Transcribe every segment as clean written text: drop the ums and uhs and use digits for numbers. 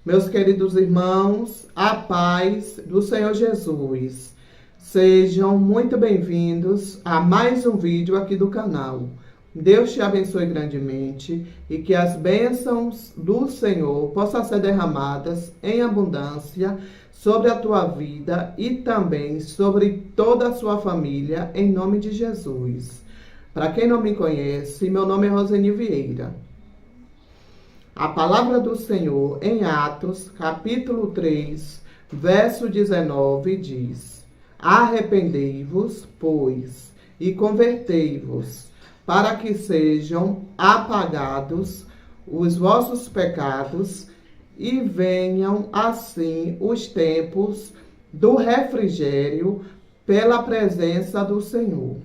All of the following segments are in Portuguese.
Meus queridos irmãos, a paz do Senhor Jesus. Sejam muito bem-vindos a mais um vídeo aqui do canal. Deus te abençoe grandemente e que as bênçãos do Senhor possam ser derramadas em abundância sobre a tua vida e também sobre toda a sua família, em nome de Jesus. Para quem não me conhece, meu nome é Roseni Vieira. A palavra do Senhor em Atos, capítulo 3, verso 19, diz: Arrependei-vos, pois, e convertei-vos, para que sejam apagados os vossos pecados e venham assim os tempos do refrigério pela presença do Senhor.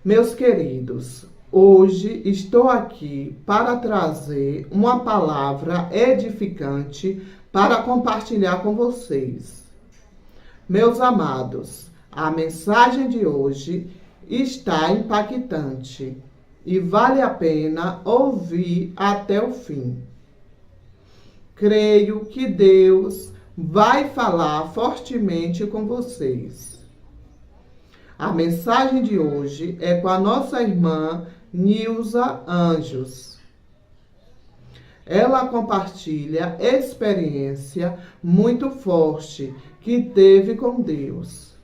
Meus queridos, hoje estou aqui para trazer uma palavra edificante para compartilhar com vocês. Meus amados, a mensagem de hoje está impactante e vale a pena ouvir até o fim. Creio que Deus vai falar fortemente com vocês. A mensagem de hoje é com a nossa irmã Nilza Anjos. Ela compartilha experiência muito forte que teve com Deus.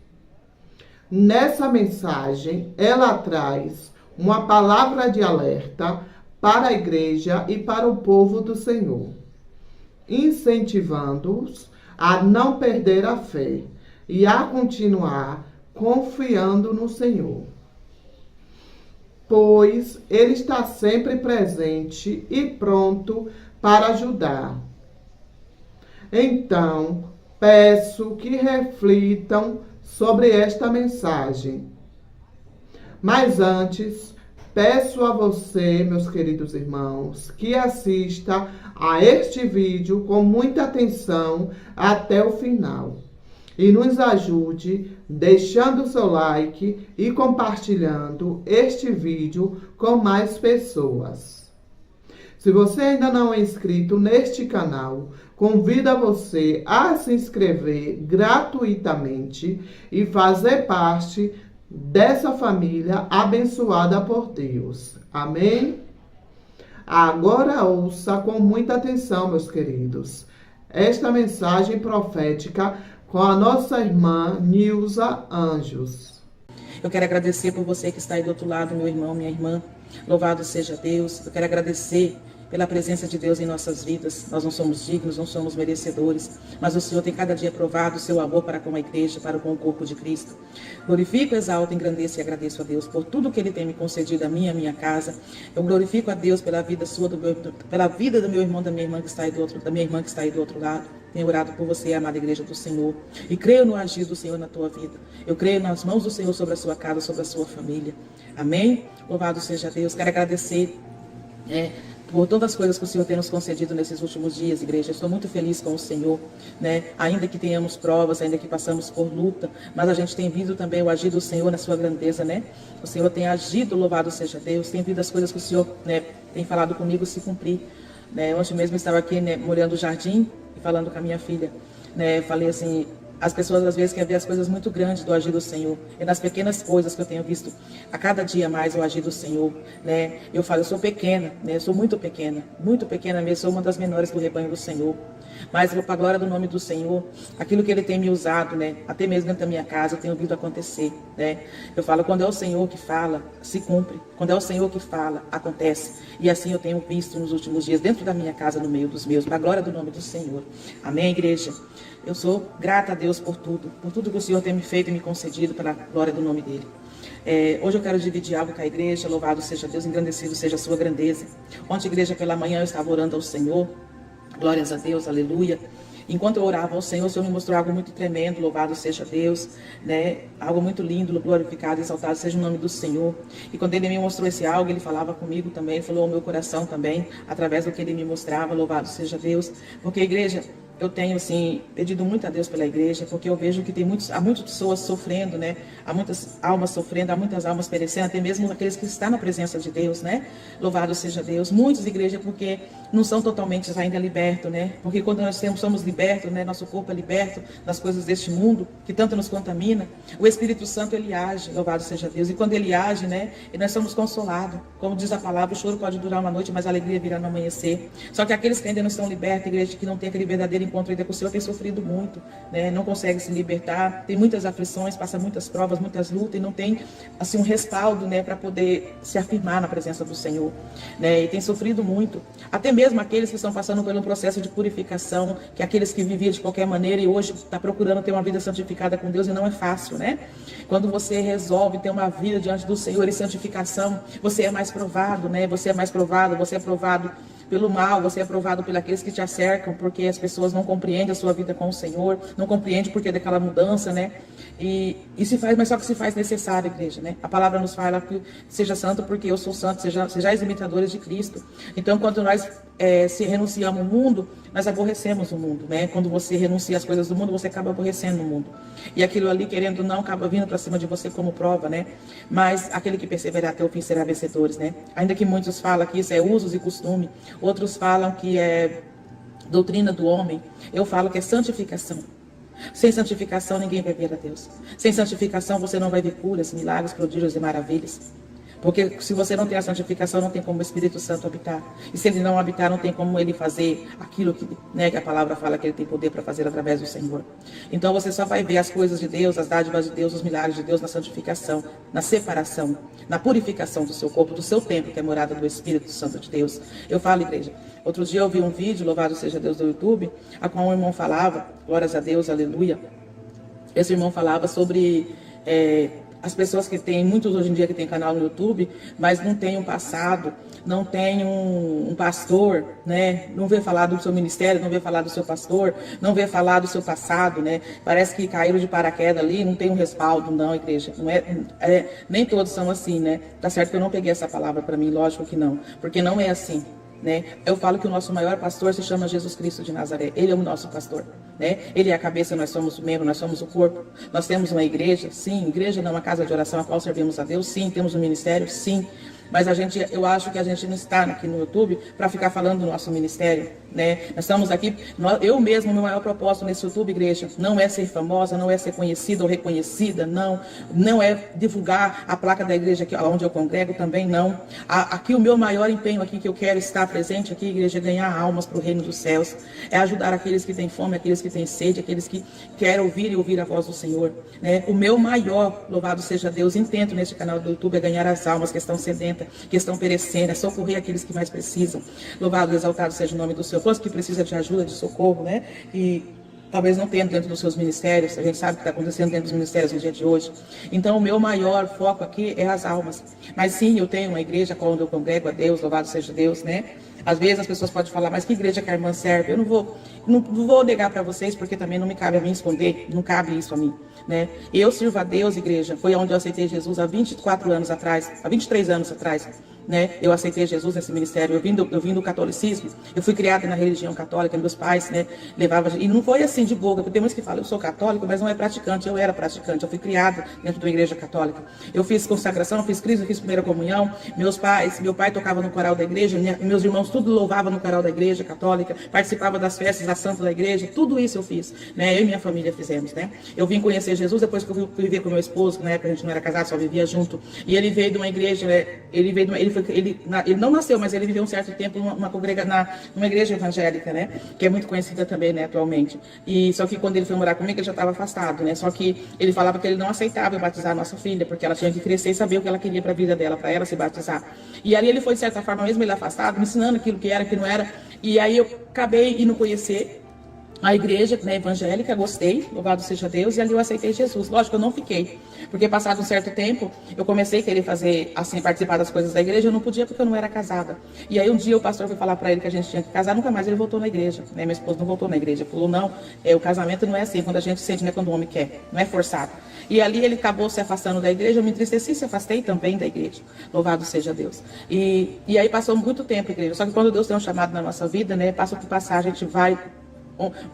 Nessa mensagem, ela traz uma palavra de alerta para a igreja e para o povo do Senhor, incentivando-os a não perder a fé e a continuar confiando no Senhor, pois Ele está sempre presente e pronto para ajudar. Então, peço que reflitam sobre esta mensagem. Mas antes, peço a você, meus queridos irmãos, que assista a este vídeo com muita atenção até o final. E nos ajude deixando o seu like e compartilhando este vídeo com mais pessoas. Se você ainda não é inscrito neste canal, convido você a se inscrever gratuitamente e fazer parte dessa família abençoada por Deus. Amém? Agora ouça com muita atenção, meus queridos, esta mensagem profética com a nossa irmã Nilza Anjos. Eu quero agradecer por você que está aí do outro lado, meu irmão, minha irmã. Louvado seja Deus. Eu quero agradecer pela presença de Deus em nossas vidas. Nós não somos dignos, não somos merecedores, mas o Senhor tem cada dia provado o seu amor para com a igreja, para com o corpo de Cristo. Glorifico, exalto, engrandeço e agradeço a Deus por tudo que Ele tem me concedido, a minha casa. Eu glorifico a Deus pela vida sua, pela vida do meu irmão, da minha irmã que está aí do outro lado. Tenho orado por você, amada igreja do Senhor, e creio no agir do Senhor na tua vida. Eu creio nas mãos do Senhor sobre a sua casa, sobre a sua família. Amém? Louvado seja Deus. Quero agradecer por todas as coisas que o Senhor tem nos concedido nesses últimos dias, igreja. Eu estou muito feliz com o Senhor, ainda que tenhamos provas, ainda que passamos por luta, mas a gente tem visto também o agir do Senhor na sua grandeza, O Senhor tem agido, louvado seja Deus, tem visto as coisas que o Senhor tem falado comigo se cumprir. Ontem mesmo eu estava aqui, molhando o jardim e falando com a minha filha, falei assim, as pessoas às vezes querem ver as coisas muito grandes do agir do Senhor. É nas pequenas coisas que eu tenho visto a cada dia mais o agir do Senhor, Eu falo, eu sou pequena, eu sou muito pequena mesmo, sou uma das menores do rebanho do Senhor. Mas para a glória do nome do Senhor, aquilo que Ele tem me usado, até mesmo dentro da minha casa, eu tenho visto acontecer, Eu falo, quando é o Senhor que fala, se cumpre. Quando é o Senhor que fala, acontece. E assim eu tenho visto nos últimos dias, dentro da minha casa, no meio dos meus, para a glória do nome do Senhor. Amém, igreja? Eu sou grata a Deus por tudo que o Senhor tem me feito e me concedido pela glória do nome dEle. Hoje eu quero dividir algo com a igreja, louvado seja Deus, engrandecido seja a sua grandeza. Ontem, igreja, pela manhã eu estava orando ao Senhor, glórias a Deus, aleluia. Enquanto eu orava ao Senhor, o Senhor me mostrou algo muito tremendo, louvado seja Deus, Algo muito lindo, glorificado, exaltado seja o nome do Senhor. E quando Ele me mostrou esse algo, Ele falava comigo também, Ele falou ao meu coração também, através do que Ele me mostrava, louvado seja Deus. Porque, igreja, eu tenho, assim, pedido muito a Deus pela igreja, porque eu vejo que há muitas pessoas sofrendo, né? Há muitas almas sofrendo, há muitas almas perecendo, até mesmo aqueles que estão na presença de Deus, né? Louvado seja Deus. Muitas igrejas, porque não são totalmente ainda libertos, né? Porque quando nós somos libertos, né? Nosso corpo é liberto das coisas deste mundo, que tanto nos contamina, o Espírito Santo, ele age, louvado seja Deus. E quando ele age, né? E nós somos consolados. Como diz a palavra, o choro pode durar uma noite, mas a alegria virá no amanhecer. Só que aqueles que ainda não estão libertos, igreja que não tem aquele verdadeiro encontro ainda com o Senhor, tem sofrido muito, né? Não consegue se libertar, tem muitas aflições, passa muitas provas, muitas lutas, e não tem, assim, um respaldo, né? Para poder se afirmar na presença do Senhor, né? E tem sofrido muito. Até mesmo aqueles que estão passando por um processo de purificação, que aqueles que viviam de qualquer maneira e hoje está procurando ter uma vida santificada com Deus, e não é fácil, né? Quando você resolve ter uma vida diante do Senhor em santificação, você é mais provado, né? Você é mais provado, você é provado pelo mal, você é provado por aqueles que te cercam, porque as pessoas não compreendem a sua vida com o Senhor, não compreendem porque daquela mudança, né? E se faz, mas só que se faz necessário, igreja, né? A palavra nos fala que seja santo porque eu sou santo, sejais imitadores de Cristo. Então, quando nós se renunciamos ao mundo, nós aborrecemos o mundo, né? Quando você renuncia às coisas do mundo, você acaba aborrecendo o mundo. E aquilo ali, querendo ou não, acaba vindo para cima de você como prova, né? Mas aquele que perseverar até o fim será vencedores, né? Ainda que muitos falam que isso é usos e costume, outros falam que é doutrina do homem, eu falo que é santificação. Sem santificação, ninguém vai ver a Deus. Sem santificação, você não vai ver curas, milagres, prodígios e maravilhas. Porque se você não tem a santificação, não tem como o Espírito Santo habitar. E se ele não habitar, não tem como ele fazer aquilo que, né, que a palavra fala que ele tem poder para fazer através do Senhor. Então você só vai ver as coisas de Deus, as dádivas de Deus, os milagres de Deus na santificação, na separação, na purificação do seu corpo, do seu templo, que é morada do Espírito Santo de Deus. Eu falo, igreja, outro dia eu vi um vídeo, louvado seja Deus, do YouTube, a qual um irmão falava, glórias a Deus, aleluia. Esse irmão falava sobre as pessoas que têm, muitos hoje em dia que tem canal no YouTube, mas não tem um passado, não tem um pastor, né? Não vê falar do seu ministério, não vê falar do seu pastor, não vê falar do seu passado, né? Parece que caíram de paraquedas ali, não tem um respaldo, não, igreja. Não nem todos são assim, né? Tá certo que eu não peguei essa palavra para mim, lógico que não, porque não é assim. Né? Eu falo que o nosso maior pastor se chama Jesus Cristo de Nazaré. Ele é o nosso pastor, né? Ele é a cabeça, nós somos o membro, nós somos o corpo. Nós temos uma igreja, sim. Igreja não é uma casa de oração a qual servimos a Deus, sim. Temos um ministério, sim. Mas eu acho que a gente não está aqui no YouTube para ficar falando do nosso ministério, né? Nós estamos aqui, eu mesmo, meu maior propósito nesse YouTube, igreja, não é ser famosa, não é ser conhecida ou reconhecida, não é divulgar a placa da igreja aqui, onde eu congrego, também não. Aqui o meu maior empenho aqui, que eu quero estar presente aqui, igreja, é ganhar almas para o reino dos céus, é ajudar aqueles que têm fome, aqueles que têm sede, aqueles que querem ouvir e ouvir a voz do Senhor, né? O meu maior, louvado seja Deus, intento neste canal do YouTube é ganhar as almas que estão sedentas, que estão perecendo, é socorrer aqueles que mais precisam. Louvado e exaltado seja o nome do Senhor. Todos que precisam de ajuda, de socorro, né? E talvez não tenha dentro dos seus ministérios, a gente sabe o que está acontecendo dentro dos ministérios no dia de hoje. Então, o meu maior foco aqui é as almas. Mas sim, eu tenho uma igreja onde eu congrego a Deus, louvado seja Deus, né? Às vezes as pessoas podem falar, mas que igreja que a irmã serve? Eu não vou negar para vocês, porque também não me cabe a mim esconder, não cabe isso a mim, né? Eu sirvo a Deus, igreja, foi onde eu aceitei Jesus há 24 anos atrás, há 23 anos atrás, né? Eu aceitei Jesus nesse ministério, eu vim do catolicismo, eu fui criada na religião católica, meus pais, né, levavam, e não foi assim de boca, porque tem muitos que falam, eu sou católico, mas não é praticante, eu era praticante, eu fui criada dentro de uma igreja católica, eu fiz consagração, fiz crisma, fiz primeira comunhão, meu pai tocava no coral da igreja, meus irmãos tudo louvavam no coral da igreja católica, participava das festas da santa da igreja, tudo isso eu fiz, né, eu e minha família fizemos, né, eu vim conhecer Jesus depois que eu fui viver com meu esposo, na época a gente não era casado, só vivia junto, e ele veio de uma igreja, ele não nasceu, mas ele viveu um certo tempo numa igreja evangélica, né? Que é muito conhecida também, né, atualmente. E só que quando ele foi morar comigo, ele já estava afastado, né? Só que ele falava que ele não aceitava eu batizar a nossa filha, porque ela tinha que crescer e saber o que ela queria para a vida dela, para ela se batizar. E ali ele foi, de certa forma, mesmo ele afastado, me ensinando aquilo que era, que não era. E aí eu acabei indo conhecer a igreja, né, evangélica, gostei, louvado seja Deus, e ali eu aceitei Jesus. Lógico, eu não fiquei, porque passado um certo tempo, eu comecei a querer fazer, assim, participar das coisas da igreja, eu não podia porque eu não era casada. E aí um dia o pastor foi falar para ele que a gente tinha que casar, nunca mais ele voltou na igreja, né, meu esposo não voltou na igreja, falou, não, o casamento não é assim, quando a gente sente, né, quando o homem quer, não é forçado. E ali ele acabou se afastando da igreja, eu me entristeci e se afastei também da igreja, louvado seja Deus. E aí passou muito tempo, igreja, só que quando Deus tem um chamado na nossa vida, né, passa o que passar, a gente vai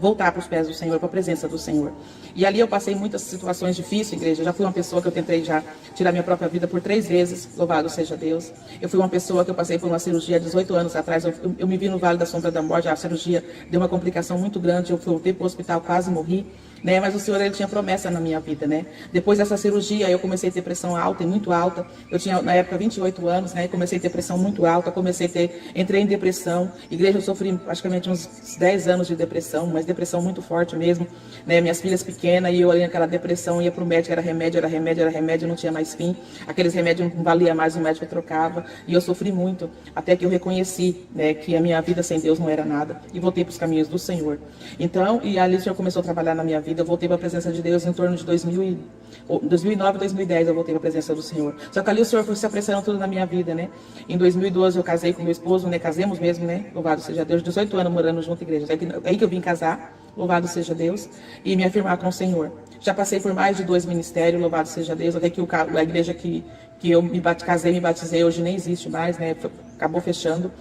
voltar para os pés do Senhor, para a presença do Senhor. E ali eu passei muitas situações difíceis, igreja. Eu já fui uma pessoa que eu tentei já tirar minha própria vida por 3 vezes, louvado seja Deus. Eu fui uma pessoa que eu passei por uma cirurgia há 18 anos atrás, eu me vi no Vale da Sombra da Morte, a cirurgia deu uma complicação muito grande, eu voltei para o hospital, quase morri. Né, mas o Senhor, ele tinha promessa na minha vida, né? Depois dessa cirurgia, eu comecei a ter pressão alta e muito alta. Eu tinha, na época, 28 anos, né? Comecei a ter pressão muito alta, entrei em depressão. Igreja, eu sofri praticamente uns 10 anos de depressão, mas depressão muito forte mesmo, né? Minhas filhas pequenas, e eu ali naquela depressão, ia pro médico, era remédio, não tinha mais fim. Aqueles remédios não valia mais, o médico trocava. E eu sofri muito, até que eu reconheci, né, que a minha vida sem Deus não era nada. E voltei para os caminhos do Senhor. Então, e ali o Senhor começou a trabalhar na minha vida. Eu voltei para a presença de Deus em torno de 2009, 2010 eu voltei para a presença do Senhor. Só que ali o Senhor foi se apressando tudo na minha vida, né? Em 2012 eu casei com meu esposo, né? Casemos mesmo, né? Louvado seja Deus. 18 anos morando junto à igreja. É aí que eu vim casar, louvado seja Deus, e me afirmar com o Senhor. Já passei por mais de 2 ministérios, louvado seja Deus. Até que a igreja que eu me batizei, hoje nem existe mais, né? Acabou fechando.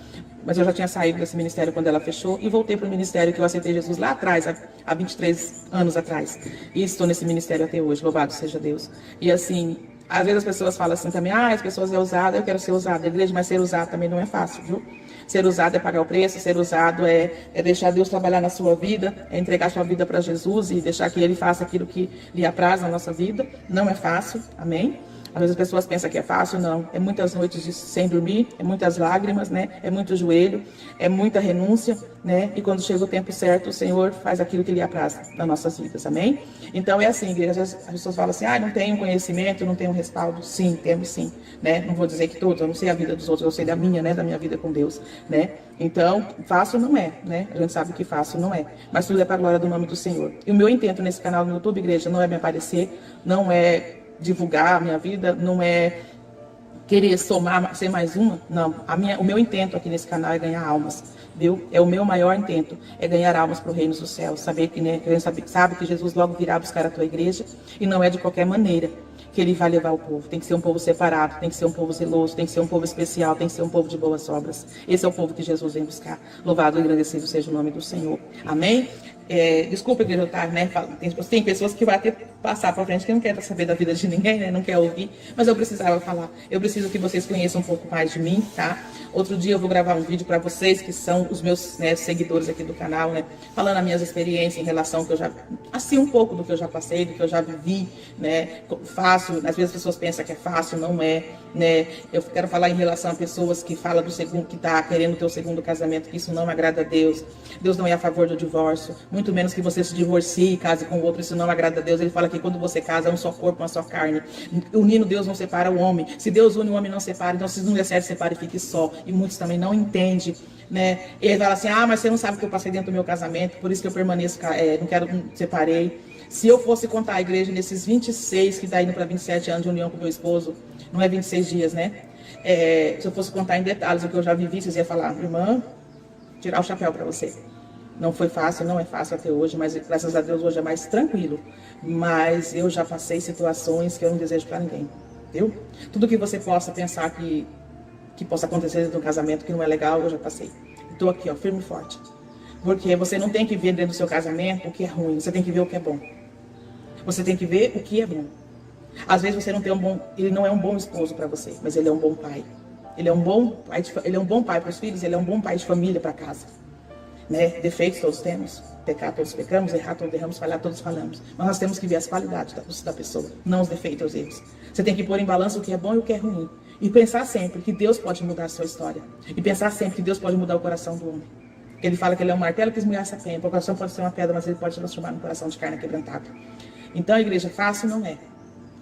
Mas eu já tinha saído desse ministério quando ela fechou e voltei para o ministério que eu aceitei Jesus lá atrás, há 23 anos atrás. E estou nesse ministério até hoje, louvado seja Deus. E assim, às vezes as pessoas falam assim também, as pessoas é usada, eu quero ser usada. A igreja, mas ser usado também não é fácil, viu? Ser usado é pagar o preço, ser usado é deixar Deus trabalhar na sua vida, é entregar sua vida para Jesus e deixar que Ele faça aquilo que lhe apraz na nossa vida. Não é fácil, amém? Às vezes as pessoas pensam que é fácil, não. É muitas noites sem dormir, é muitas lágrimas, né? É muito joelho, é muita renúncia, né? E quando chega o tempo certo, o Senhor faz aquilo que lhe apraz nas nossas vidas, amém? Então é assim, igreja, às vezes as pessoas falam assim, não tenho conhecimento, não tenho respaldo. Sim, temos sim, né? Não vou dizer que todos, eu não sei a vida dos outros, eu sei da minha, né? Da minha vida com Deus, né? Então, fácil não é, né? A gente sabe que fácil não é, mas tudo é para a glória do nome do Senhor. E o meu intento nesse canal no YouTube, igreja, não é me aparecer, não é divulgar a minha vida, não é querer somar, ser mais uma, não. O meu intento aqui nesse canal é ganhar almas, viu? É o meu maior intento, é ganhar almas para o reino dos céus, saber que, né, sabe que Jesus logo virá buscar a tua igreja, e não é de qualquer maneira que ele vai levar o povo. Tem que ser um povo separado, tem que ser um povo zeloso, tem que ser um povo especial, tem que ser um povo de boas obras. Esse é o povo que Jesus vem buscar. Louvado e agradecido seja o nome do Senhor. Amém? Desculpa, igreja, eu estar, né? Tem pessoas que vão até passar para frente que não querem saber da vida de ninguém, né? Não quer ouvir, mas eu precisava falar. Eu preciso que vocês conheçam um pouco mais de mim, tá? Outro dia eu vou gravar um vídeo para vocês que são os meus, né, seguidores aqui do canal, né? Falando as minhas experiências em relação ao que eu já, assim, um pouco do que eu já passei, do que eu já vivi, né? Fácil, às vezes as pessoas pensam que é fácil, não é, né? Eu quero falar em relação a pessoas que falam do segundo, que tá querendo ter o segundo casamento, que isso não agrada a Deus. Deus não é a favor do divórcio, muito menos que você se divorcie e case com outro, isso não agrada a Deus. Ele fala que quando você casa é um só corpo, uma só carne. Unindo Deus não separa o homem. Se Deus une o homem não separa, então se não der certo, separe e fique só. E muitos também não entendem, né? E ele fala assim, mas você não sabe o que eu passei dentro do meu casamento, por isso que eu permaneço, não separei. Se eu fosse contar a igreja nesses 26, que está indo para 27 anos de união com meu esposo, não é 26 dias, né? Se eu fosse contar em detalhes o que eu já vivi, vocês iam falar, irmã, tirar o chapéu para você. Não foi fácil, não é fácil até hoje, mas graças a Deus hoje é mais tranquilo. Mas eu já passei situações que eu não desejo para ninguém, viu? Tudo que você possa pensar que possa acontecer dentro de um casamento que não é legal, eu já passei. Estou aqui, ó, firme e forte. Porque você não tem que ver dentro do seu casamento o que é ruim, você tem que ver o que é bom. Você tem que ver o que é bom. Às vezes você não tem ele não é um bom esposo para você, mas ele é um bom pai. Ele é um bom pai para os filhos, ele é um bom pai de família para casa. Né? Defeitos todos temos, pecar todos pecamos, errar todos erramos, falhar todos falamos. Mas nós temos que ver as qualidades da pessoa, não os defeitos, os erros. Você tem que pôr em balança o que é bom e o que é ruim. E pensar sempre que Deus pode mudar a sua história. E pensar sempre que Deus pode mudar o coração do homem. Ele fala que ele é um martelo que esmurra essa penha. O coração pode ser uma pedra, mas ele pode transformar num coração de carne quebrantado. Então, a igreja, fácil não é.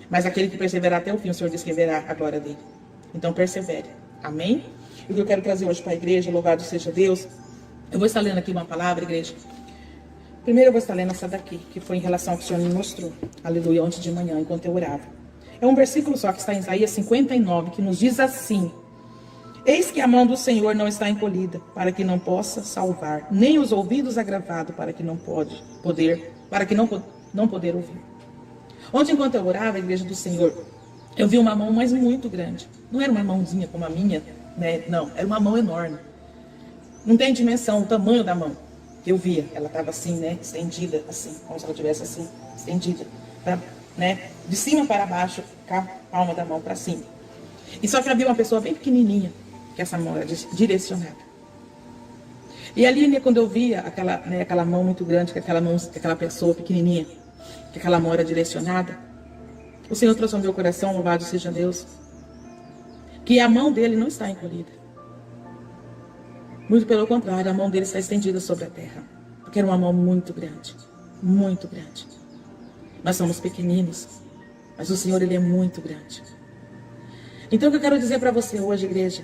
Mas aquele que perseverar até o fim, o Senhor diz que verá a glória dele. Então, persevere. Amém? E o que eu quero trazer hoje para a igreja, louvado seja Deus. Eu vou estar lendo aqui uma palavra, igreja. Primeiro eu vou estar lendo essa daqui, que foi em relação ao que o Senhor me mostrou. Aleluia, ontem de manhã, enquanto eu orava. É um versículo só que está em Isaías 59, que nos diz assim: eis que a mão do Senhor não está encolhida, para que não possa salvar, nem os ouvidos agravados, para que não poder ouvir. Ontem, enquanto eu orava, a igreja do Senhor, eu vi uma mão, mas muito grande. Não era uma mãozinha como a minha, né? Não, era uma mão enorme. Não tem dimensão, o tamanho da mão. Eu via, ela estava assim, né, estendida, assim, como se ela estivesse assim, estendida, tá? Né, de cima para baixo, com a palma da mão para cima. E só que havia uma pessoa bem pequenininha, que essa mão era direcionada. E ali, né, quando eu via aquela mão muito grande, aquela pessoa pequenininha, que aquela mão era direcionada, o Senhor trouxe ao meu coração, louvado seja Deus, que a mão dele não está encolhida. Muito pelo contrário, a mão dele está estendida sobre a terra. Porque era uma mão muito grande. Muito grande. Nós somos pequeninos, mas o Senhor, Ele é muito grande. Então o que eu quero dizer para você hoje, igreja?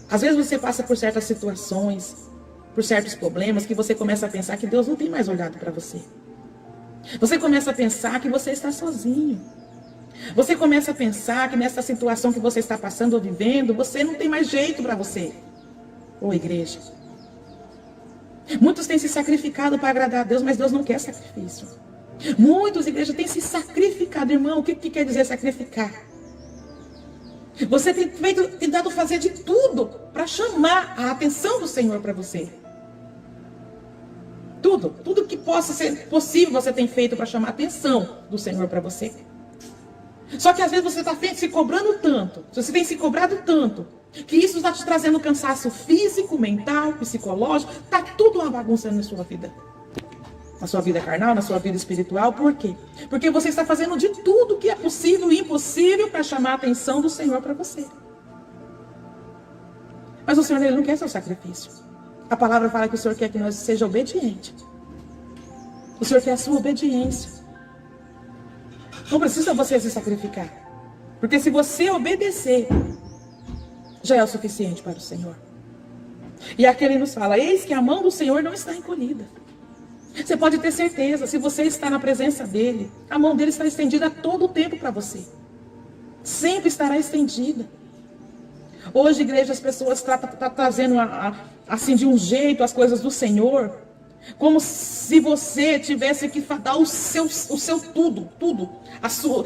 Às vezes você passa por certas situações, por certos problemas, que você começa a pensar que Deus não tem mais olhado para você. Você começa a pensar que você está sozinho. Você começa a pensar que nessa situação que você está passando ou vivendo, você não tem mais jeito para você. Ô igreja, muitos têm se sacrificado para agradar a Deus, mas Deus não quer sacrifício. Muitos, igreja, têm se sacrificado, irmão. O que quer dizer sacrificar? Você tem tentado fazer de tudo para chamar a atenção do Senhor para você. Tudo que possa ser possível você tem feito para chamar a atenção do Senhor para você. Só que às vezes você está se cobrando tanto, você tem se cobrado tanto, que isso está te trazendo cansaço físico, mental, psicológico, está tudo uma bagunça na sua vida. Na sua vida carnal, na sua vida espiritual. Por quê? Porque você está fazendo de tudo que é possível e impossível para chamar a atenção do Senhor para você. Mas o Senhor, Ele não quer seu sacrifício. A palavra fala que o Senhor quer que nós seja obediente. O Senhor quer a sua obediência. Não precisa você se sacrificar. Porque se você obedecer, já é o suficiente para o Senhor. E aqui Ele nos fala, eis que a mão do Senhor não está encolhida. Você pode ter certeza, se você está na presença dEle, a mão dEle está estendida todo o tempo para você. Sempre estará estendida. Hoje, igreja, as pessoas estão trazendo assim de um jeito as coisas do Senhor, como se você tivesse que dar o seu tudo,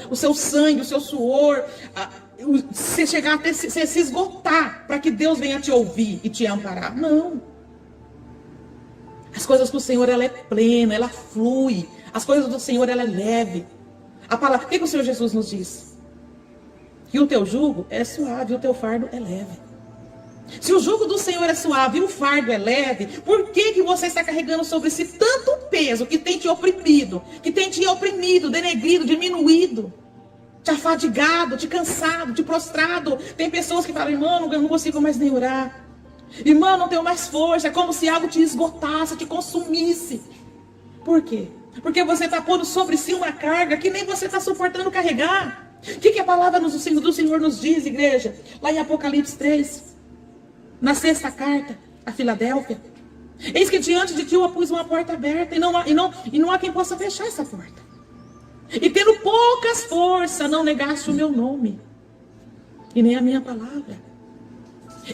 o seu sangue, o seu suor, você chegar até se esgotar para que Deus venha te ouvir e te amparar. Não. As coisas do Senhor, ela é plena, ela flui. As coisas do Senhor, ela é leve. A palavra, o que o Senhor Jesus nos diz? Que o teu jugo é suave, o teu fardo é leve. Se o jugo do Senhor é suave e o fardo é leve, por que você está carregando sobre si tanto peso que tem te oprimido, denegrido, diminuído, te afadigado, te cansado, te prostrado? Tem pessoas que falam, irmão, eu não consigo mais nem orar. Irmão, não tenho mais força. É como se algo te esgotasse, te consumisse. Por quê? Porque você está pondo sobre si uma carga que nem você está suportando carregar. O que a palavra do Senhor nos diz, igreja? Lá em Apocalipse 3, na 6ª carta a Filadélfia. Eis que diante de ti eu pus uma porta aberta, e não há quem possa fechar essa porta. E tendo poucas forças, não negaste o meu nome, e nem a minha palavra.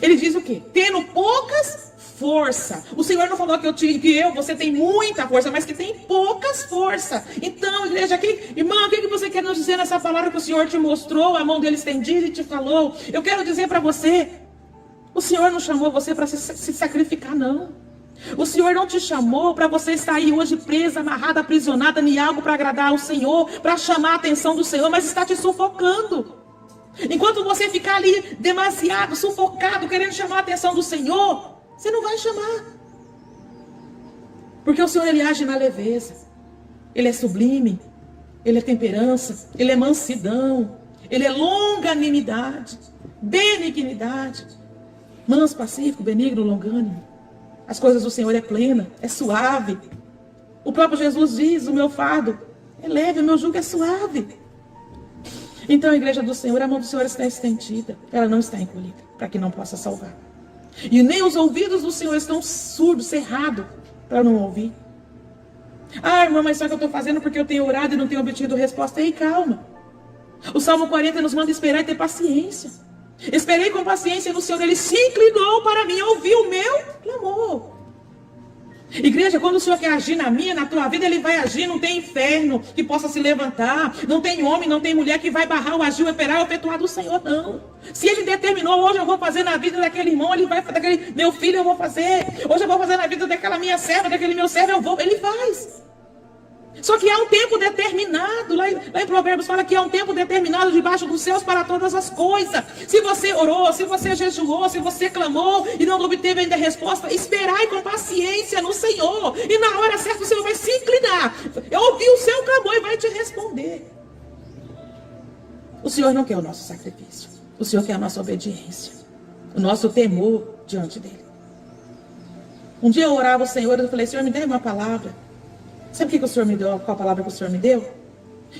Ele diz o quê? Tendo poucas forças. O Senhor não falou você tem muita força, mas que tem poucas forças. Então, igreja, irmão, o que você quer nos dizer nessa palavra que o Senhor te mostrou, a mão dele estendida e te falou? Eu quero dizer para você, o Senhor não chamou você para se sacrificar, não. O Senhor não te chamou para você estar aí hoje presa, amarrada, aprisionada em algo para agradar ao Senhor, para chamar a atenção do Senhor, mas está te sufocando. Enquanto você ficar ali demasiado sufocado, querendo chamar a atenção do Senhor, você não vai chamar. Porque o Senhor, Ele age na leveza. Ele é sublime. Ele é temperança. Ele é mansidão. Ele é longanimidade. Benignidade. Manso, pacífico, benigno, longânimo. As coisas do Senhor é plena, é suave. O próprio Jesus diz, o meu fardo é leve, o meu jugo é suave. Então, a igreja do Senhor, a mão do Senhor está estendida. Ela não está encolhida, para que não possa salvar. E nem os ouvidos do Senhor estão surdos, cerrados, para não ouvir. Ah, irmã, mas só que eu estou fazendo porque eu tenho orado e não tenho obtido resposta. Ei, calma. O Salmo 40 nos manda esperar e ter paciência. Esperei com paciência no Senhor. Ele se inclinou para mim, ouviu o meu clamor. Igreja, quando o Senhor quer agir na minha, na tua vida, Ele vai agir. Não tem inferno que possa se levantar. Não tem homem, não tem mulher que vai barrar o agir, o operar, o efetuar do Senhor, não. Se Ele determinou, hoje eu vou fazer na vida daquele irmão, Ele vai fazer, daquele meu filho eu vou fazer. Hoje eu vou fazer na vida daquela minha serva, daquele meu servo eu vou. Ele faz. Só que há um tempo determinado, lá em Provérbios fala que há um tempo determinado debaixo dos céus para todas as coisas. Se você orou, se você jejuou, se você clamou e não obteve ainda a resposta, esperai com paciência no Senhor. E na hora certa o Senhor vai se inclinar, ouvir o seu clamor e vai te responder. O Senhor não quer o nosso sacrifício. O Senhor quer a nossa obediência, o nosso temor diante dEle. Um dia eu orava ao Senhor e eu falei, Senhor, me dê uma palavra. Sabe o que o Senhor me deu? Qual a palavra que o Senhor me deu?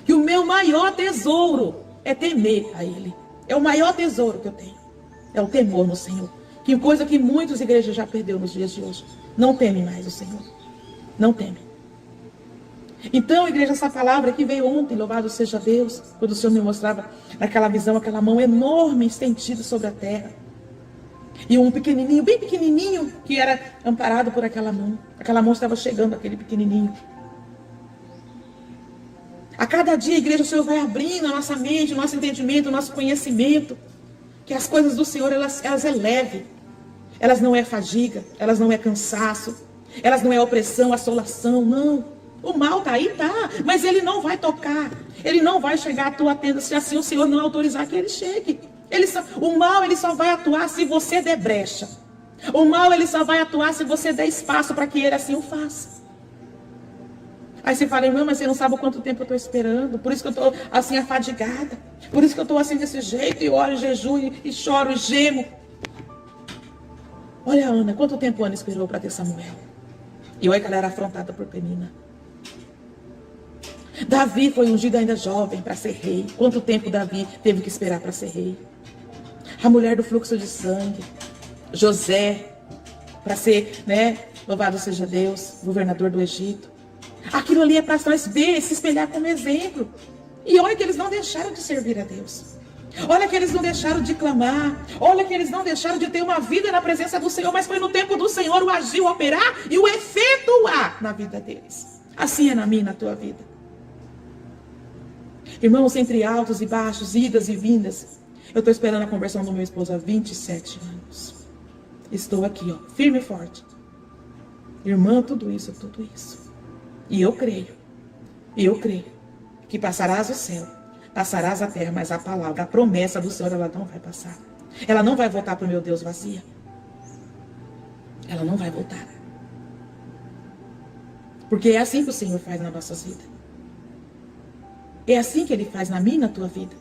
Que o meu maior tesouro é temer a Ele. É o maior tesouro que eu tenho. É o temor no Senhor. Que coisa que muitas igrejas já perdeu nos dias de hoje. Não temem mais o Senhor. Não temem. Então, igreja, essa palavra que veio ontem, louvado seja Deus, quando o Senhor me mostrava naquela visão, aquela mão enorme estendida sobre a terra. E um pequenininho, bem pequenininho, que era amparado por aquela mão. Aquela mão estava chegando, aquele pequenininho. A cada dia, igreja, o Senhor vai abrindo a nossa mente, o nosso entendimento, o nosso conhecimento. Que as coisas do Senhor, elas é leve. Elas não é fadiga, elas não é cansaço. Elas não é opressão, assolação, não. O mal está aí, tá. Mas ele não vai tocar. Ele não vai chegar à tua tenda se assim o Senhor não autorizar que ele chegue. O mal, ele só vai atuar se você der brecha. O mal, ele só vai atuar se você der espaço para que ele assim o faça. Aí você fala, irmão, mas você não sabe o quanto tempo eu estou esperando. Por isso que eu estou assim afadigada. Por isso que eu estou assim desse jeito. E oro, jejuo, e choro, e gemo. Olha a Ana, quanto tempo a Ana esperou para ter Samuel. E olha que ela era afrontada por Penina. Davi foi ungido ainda jovem para ser rei. Quanto tempo Davi teve que esperar para ser rei? A mulher do fluxo de sangue. José, para ser, louvado seja Deus, governador do Egito. Aquilo ali é para nós ver, se espelhar como exemplo. E olha que eles não deixaram de servir a Deus. Olha que eles não deixaram de clamar. Olha que eles não deixaram de ter uma vida na presença do Senhor. Mas foi no tempo do Senhor o agir, o operar e o efetuar na vida deles. Assim é na minha e na tua vida. Irmãos, entre altos e baixos, idas e vindas. Eu estou esperando a conversão do meu esposo há 27 anos. Estou aqui, firme e forte. Irmã, tudo isso. E eu creio que passarás o céu, passarás a terra, mas a palavra, a promessa do Senhor, ela não vai passar. Ela não vai voltar para o meu Deus vazia. Ela não vai voltar. Porque é assim que o Senhor faz nas nossas vidas. É assim que Ele faz na minha e na tua vida.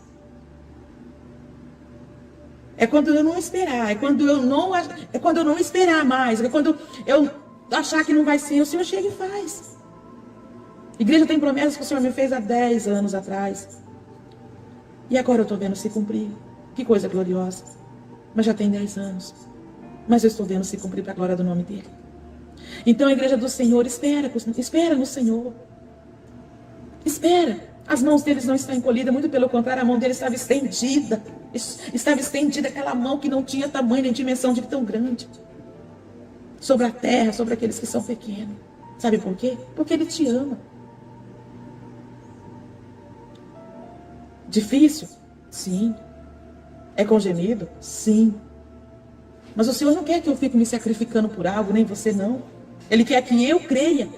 É quando eu não esperar, é quando eu não esperar mais, é quando eu achar que não vai ser, o Senhor chega e faz. Igreja, tem promessas que o Senhor me fez há 10 anos atrás. E agora eu estou vendo se cumprir. Que coisa gloriosa. Mas já tem 10 anos. Mas eu estou vendo se cumprir para a glória do nome dEle. Então a igreja do Senhor espera no Senhor. Espera. As mãos deles não estão encolhidas, muito pelo contrário, a mão deles estava estendida. Estava estendida aquela mão que não tinha tamanho nem dimensão de tão grande. Sobre a terra, sobre aqueles que são pequenos. Sabe por quê? Porque Ele te ama. Difícil? Sim. É com gemido? Sim. Mas o Senhor não quer que eu fique me sacrificando por algo, nem você não. Ele quer que eu creia.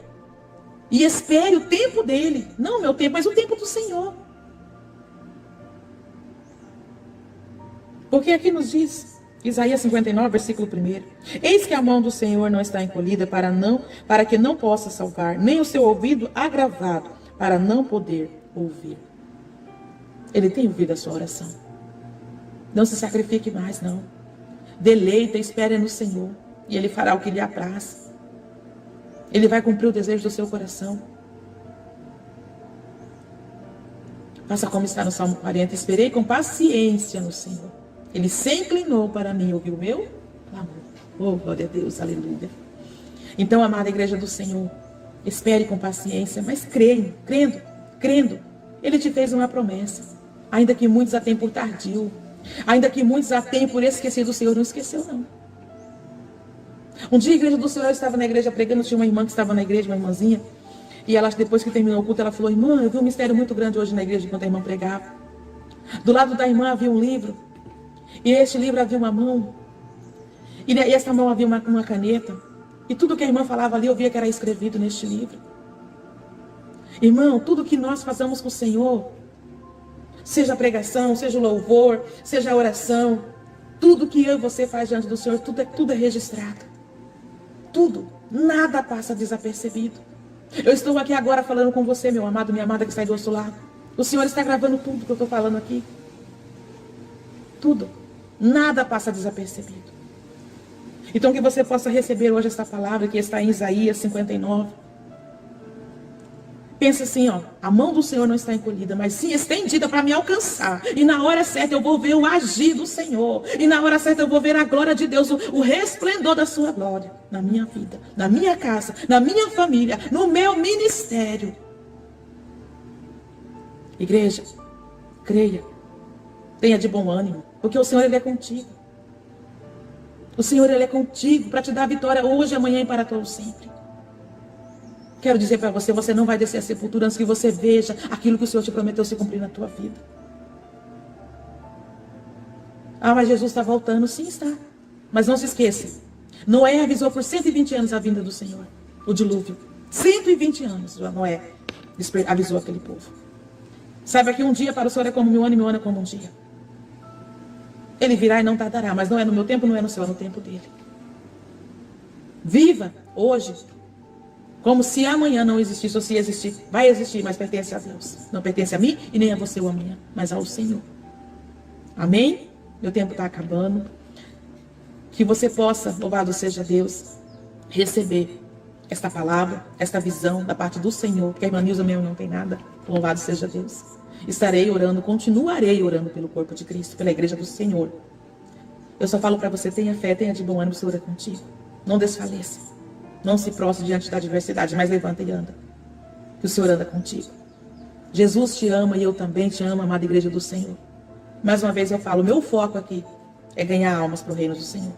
E espere o tempo dele. Não o meu tempo, mas o tempo do Senhor. Porque aqui nos diz, Isaías 59, versículo 1. Eis que a mão do Senhor não está encolhida para que não possa salvar, nem o seu ouvido agravado para não poder ouvir. Ele tem ouvido a sua oração. Não se sacrifique mais, não. Deleita, espere no Senhor. E Ele fará o que lhe apraz. Ele vai cumprir o desejo do seu coração. Faça como está no Salmo 40. Esperei com paciência no Senhor. Ele se inclinou para mim e ouviu o meu clamor. Oh, glória a Deus, aleluia. Então, amada igreja do Senhor, espere com paciência, mas crendo. Ele te fez uma promessa. Ainda que muitos a tenham por tardio. Ainda que muitos a tenham por esquecido, o Senhor não esqueceu, não. Um dia a igreja do Senhor, eu estava na igreja pregando, tinha uma irmã que estava na igreja, uma irmãzinha, e ela, depois que terminou o culto, ela falou: irmã, eu vi um mistério muito grande hoje na igreja, enquanto a irmã pregava. Do lado da irmã havia um livro, e este livro havia uma mão, e essa mão havia uma caneta, e tudo que a irmã falava ali, eu via que era escrevido neste livro. Irmão, tudo que nós fazemos com o Senhor, seja a pregação, seja o louvor, seja a oração, tudo que eu e você faz diante do Senhor, tudo é registrado. Tudo, nada passa desapercebido. Eu estou aqui agora falando com você, meu amado, minha amada que está aí do outro lado. O Senhor está gravando tudo que eu estou falando aqui. Tudo, nada passa desapercebido. Então que você possa receber hoje esta palavra que está em Isaías 59. Pensa assim, ó, a mão do Senhor não está encolhida, mas sim estendida para me alcançar. E na hora certa eu vou ver o agir do Senhor. E na hora certa eu vou ver a glória de Deus, o resplendor da sua glória. Na minha vida, na minha casa, na minha família, no meu ministério. Igreja, creia. Tenha de bom ânimo, porque o Senhor, Ele é contigo. O Senhor, Ele é contigo para te dar a vitória hoje, amanhã e para todo sempre. Quero dizer para você, você não vai descer a sepultura antes que você veja aquilo que o Senhor te prometeu se cumprir na tua vida. Ah, mas Jesus está voltando. Sim, está. Mas não se esqueça. Noé avisou por 120 anos a vinda do Senhor. O dilúvio. 120 anos Noé avisou aquele povo. Saiba que um dia para o Senhor é como 1000 anos e 1000 anos é como um dia. Ele virá e não tardará, mas não é no meu tempo, não é no seu, é no tempo dele. Viva hoje como se amanhã não existisse, ou se existir, vai existir, mas pertence a Deus. Não pertence a mim e nem a você o amanhã, mas ao Senhor. Amém? Meu tempo está acabando. Que você possa, louvado seja Deus, receber esta palavra, esta visão da parte do Senhor, porque a irmã Nilza mesmo não tem nada. Louvado seja Deus. Estarei orando, continuarei orando pelo corpo de Cristo, pela igreja do Senhor. Eu só falo para você, tenha fé, tenha de bom ânimo, o Senhor é contigo. Não desfaleça. Não se prostre diante da adversidade, mas levanta e anda. Que o Senhor anda contigo. Jesus te ama e eu também te amo, amada igreja do Senhor. Mais uma vez eu falo, meu foco aqui é ganhar almas para o reino do Senhor.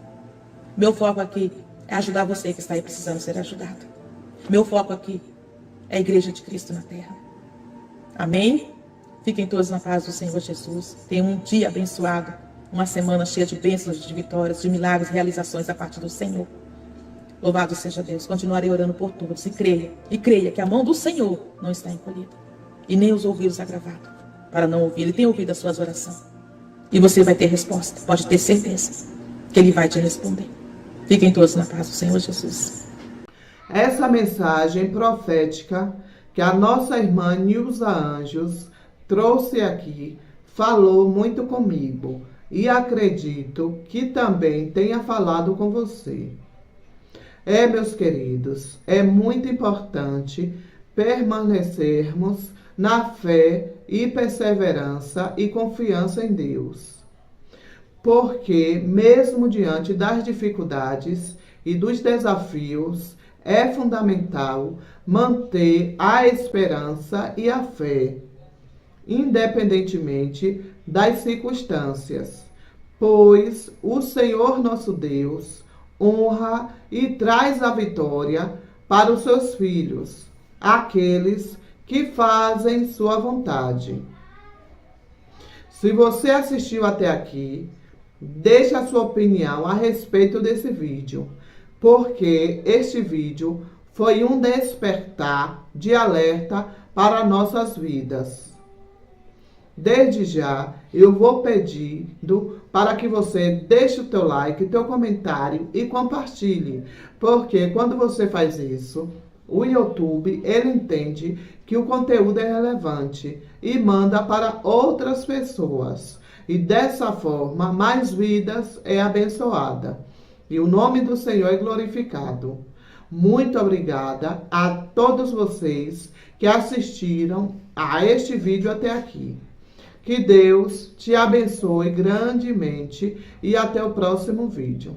Meu foco aqui é ajudar você que está aí precisando ser ajudado. Meu foco aqui é a igreja de Cristo na terra. Amém? Fiquem todos na paz do Senhor Jesus. Tenham um dia abençoado, uma semana cheia de bênçãos, de vitórias, de milagres, realizações da parte do Senhor. Louvado seja Deus. Continuarei orando por todos. E creia que a mão do Senhor não está encolhida. E nem os ouvidos agravados para não ouvir. Ele tem ouvido as suas orações. E você vai ter resposta. Pode ter certeza que Ele vai te responder. Fiquem todos na paz do Senhor Jesus. Essa mensagem profética que a nossa irmã Nilza Anjos trouxe aqui, falou muito comigo. E acredito que também tenha falado com você. Meus queridos, é muito importante permanecermos na fé e perseverança e confiança em Deus. Porque, mesmo diante das dificuldades e dos desafios, é fundamental manter a esperança e a fé, independentemente das circunstâncias, pois o Senhor nosso Deus honra e traz a vitória para os seus filhos, aqueles que fazem sua vontade. Se você assistiu até aqui, deixe a sua opinião a respeito desse vídeo, porque este vídeo foi um despertar de alerta para nossas vidas. Desde já, eu vou pedindo para que você deixe o teu like, teu comentário e compartilhe. Porque quando você faz isso, o YouTube, ele entende que o conteúdo é relevante e manda para outras pessoas. E dessa forma, mais vidas é abençoada. E o nome do Senhor é glorificado. Muito obrigada a todos vocês que assistiram a este vídeo até aqui. Que Deus te abençoe grandemente e até o próximo vídeo.